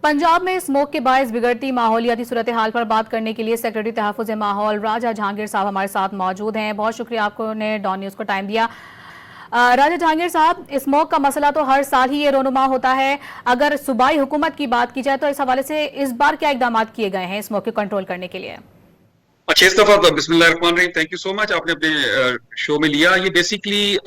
पंजाब में स्मोक के बायस बिगड़ती माहौलियाती सूरत हाल पर बात करने के लिए सेक्रेटरी तहफ़्फ़ुज़ माहौल राजा जहांगीर साहब हमारे साथ मौजूद हैं। बहुत शुक्रिया आपको ने डॉन न्यूज़ को टाइम दिया। राजा जहांगीर साहब, स्मोक का मसला तो हर साल ही ये रोनुमा होता है। अगर सूबाई हुकूमत की बात की जाए तो इस हवाले से इस बार क्या इक़दाम किए गए हैं स्मोक को कंट्रोल करने के लिए? अच्छा, इस दफा बिस्मिल्लाहिर्रहमानिर्रहीम, थैंक यू सो मच, आपने अपने शो में लिया। ये बेसिकली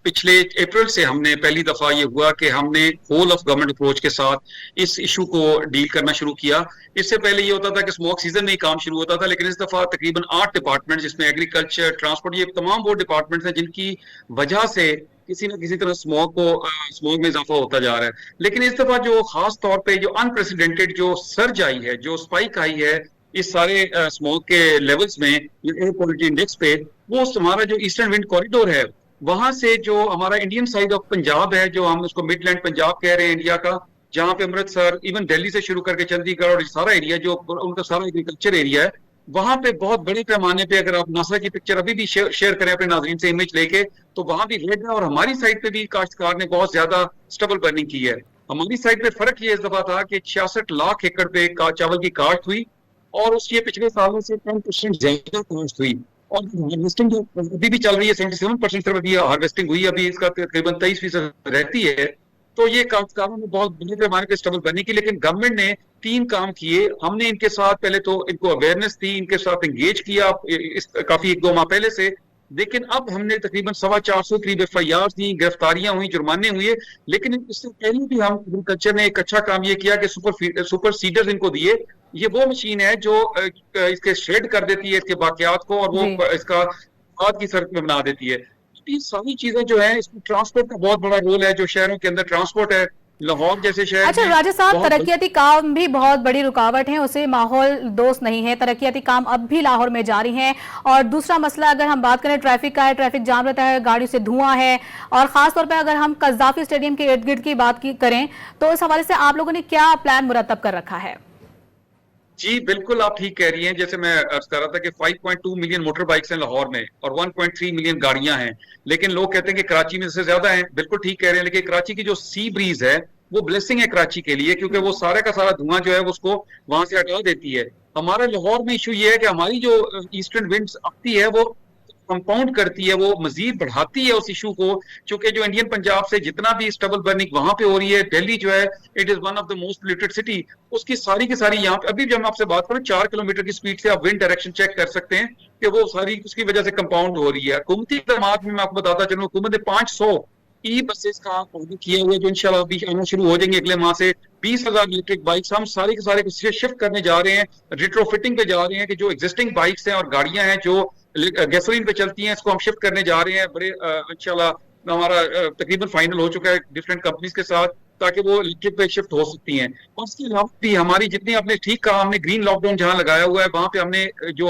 पिछले अप्रैल से हमने पहली दफा ये हुआ कि हमने होल ऑफ गवर्नमेंट अप्रोच के साथ इस इशू को डील करना शुरू किया। इससे पहले ये होता था कि स्मोक सीजन में ही काम शुरू होता था, लेकिन इस दफा तकरीबन 8 डिपार्टमेंट जिसमें एग्रीकल्चर, ट्रांसपोर्ट, ये तमाम वो डिपार्टमेंट्स हैं जिनकी वजह से किसी न किसी तरह स्मोक में इजाफा होता जा रहा है। लेकिन इस दफा जो खास तौर पे जो अनप्रेसिडेंटेड जो सर्ज आई है, जो स्पाइक आई है इस सारे स्मोक के लेवल्स में, एयर क्वालिटी इंडेक्स पे, वो हमारा जो ईस्टर्न विंड कॉरिडोर है वहां से जो हमारा इंडियन साइड ऑफ पंजाब है, जो हम उसको मिडलैंड पंजाब कह रहे हैं इंडिया का, जहाँ पे अमृतसर, इवन दिल्ली से शुरू करके चंडीगढ़ और सारा एरिया जो उनका सारा एग्रीकल्चर एरिया है, वहां पे बहुत बड़े पैमाने पे, अगर आप नासा की पिक्चर अभी भी शेयर करें अपने नाज़रीन से इमेज लेके, तो वहां भी रेड है। और हमारी साइड पे भी काश्तकार ने बहुत ज्यादा स्टबल बर्निंग की है। हमारी साइड पे फर्क ये इस दफा था कि 66 लाख एकड़ पे चावल की काश्त हुई और उसकी पिछले सालों से 10% ज्यादा काश्त हुई। और हार्वेस्टिंग जो अभी भी चल रही है 77% सिर्फ अभी हार्वेस्टिंग हुई, अभी इसका तकरीबन 23% रहती है। तो ये काश्तकारों ने बहुत बड़े पैमाने पे स्टबल बनने की, लेकिन गवर्नमेंट ने 3 काम किए। हमने इनके साथ पहले तो इनको अवेयरनेस दी, इनके साथ एंगेज किया काफी 1-2 माह पहले से। लेकिन अब हमने तकरीबन 450 करीब FIR दी, गिरफ्तारियां हुई, जुर्माने हुए। लेकिन इससे पहले भी हम एग्रीकल्चर ने एक अच्छा काम ये किया कि सुपर सीडर्स इनको दिए। ये वो मशीन है जो इसके शेड कर देती है इसके बाकियात को, और वो इसका खाद की सड़क में बना देती है। ये सारी चीजें जो है, इसमें ट्रांसपोर्ट का बहुत बड़ा रोल है, जो शहरों के अंदर ट्रांसपोर्ट है, लाहौर जैसे शहर। अच्छा राजा साहब, तरक्याती काम भी बहुत बड़ी रुकावट है, उसे माहौल दोस्त नहीं है। तरक्याती काम अब भी लाहौर में जारी हैं। और दूसरा मसला अगर हम बात करें ट्रैफिक का है, ट्रैफिक जाम रहता है, गाड़ियों से धुआं है। और खास तौर पर अगर हम कज़ाफी स्टेडियम के इर्द गिर्द की बात करें तो इस हवाले से आप लोगों ने क्या प्लान मुरतब कर रखा है? जी बिल्कुल, आप ठीक कह रही हैं। जैसे मैं अर्ज कर रहा था कि 5.2 मिलियन मोटर बाइक्स हैं लाहौर में और 1.3 मिलियन गाड़ियां हैं। लेकिन लोग कहते हैं कि कराची में इससे ज्यादा हैं। बिल्कुल ठीक कह रहे हैं, लेकिन कराची की जो सी ब्रीज है वो ब्लेसिंग है कराची के लिए, क्योंकि वो सारे का सारा धुआं जो है उसको वहां से हटा देती है। हमारे लाहौर में इशू ये है कि हमारी जो ईस्टर्न विंड्स आती है वो कंपाउंड करती है, वो मजीद बढ़ाती है उस इशू को। क्योंकि जो इंडियन पंजाब से जितना भी स्टबल बर्निंग वहां पे हो रही है, दिल्ली जो है it is one of the most polluted city, उसकी सारी की सारी यहाँ पे अभी जब मैं आपसे बात करूं 4 किलोमीटर की स्पीड से आप विंड डायरेक्शन चेक कर सकते हैं कि वो सारी उसकी वजह से कंपाउंड हो रही है। हुकूमती इक़दामात में मैं आपको बताता चलूं, हुकूमत ने 500 ई बसेस का ऑर्डर किए हुए, जो इंशाल्लाह अभी आना शुरू हो जाएंगे अगले माह से। 20,000 इलेक्ट्रिक बाइक्स हम सारे के सारे शिफ्ट करने जा रहे हैं, रिट्रोफिटिंग पे जा रहे हैं कि जो एग्जिस्टिंग बाइक्स हैं और गाड़ियां हैं जो गैसोलीन पे चलती हैं, इसको हम शिफ्ट करने जा रहे हैं। बड़े इंशाल्लाह हमारा तकरीबन फाइनल हो चुका है डिफरेंट कंपनीज के साथ, ताकि वो इलेक्ट्रिक पे शिफ्ट हो सकती हैं। और इसके अलावा भी हमारी जितनी, आपने ठीक कहा, हमने ग्रीन लॉकडाउन जहां लगाया हुआ है वहां पे हमने जो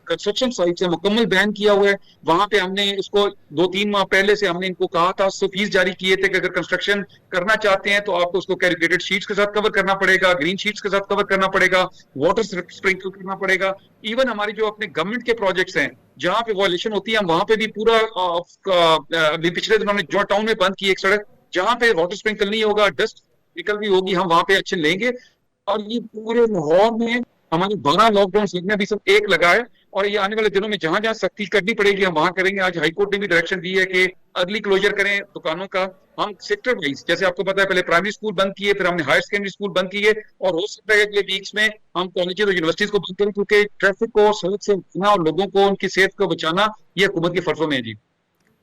कंस्ट्रक्शन साइट है मुकम्मल बैन किया हुआ है। वहां पे हमने इसको 2-3 माह पहले से हमने इनको कहा था, फीस जारी किए थे कि अगर कंस्ट्रक्शन करना चाहते हैं तो आपको उसको कैरिकेटेड शीट्स के साथ कवर करना पड़ेगा, ग्रीन शीट्स के साथ कवर करना पड़ेगा, वाटर स्प्रिंकल करना पड़ेगा। इवन हमारी जो अपने गवर्नमेंट के प्रोजेक्ट्स हैं जहां पे वॉयलेशन होती है, हम वहां पे भी पूरा अभी पिछले दिनों हमने जो टाउन में बंद की एक सड़क जहां पे वाटर स्प्रिंकल नहीं होगा, डस्ट निकल भी होगी, हम वहां पे एक्शन लेंगे। और ये पूरे लाहौर में हमारे 12 लॉकडाउन लगने, अभी सब एक लगा है। और ये आने वाले दिनों में जहां जहां सख्ती करनी पड़ेगी हम वहां करेंगे। आज हाईकोर्ट ने भी डायरेक्शन दी है कि अर्ली क्लोजर करें दुकानों का। हम सेक्टर वाइज, जैसे आपको पता है, पहले प्राइमरी स्कूल बंद किए, फिर हमने हायर सेकेंडरी स्कूल बंद किए, और हो सकता है अगले वीक्स में हम कॉलेजेस और यूनिवर्सिटीज को बंद करें, क्योंकि ट्रैफिक को सड़क से बचाना और लोगों को उनकी सेहत को बचाना ये हुकूमत के फर्जों में है। जी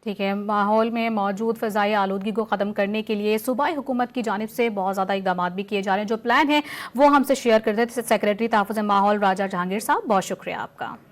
ठीक है। माहौल में मौजूद फ़ज़ाई आलूदगी को ख़त्म करने के लिए सूबाई हुकूमत की जानिब से बहुत ज़्यादा इक़दाम भी किए जा रहे हैं। जो प्लान है वो हमसे शेयर करते थे सेक्रेटरी तहफ़्फ़ुज़ माहौल राजा जहांगीर साहब। बहुत शुक्रिया आपका।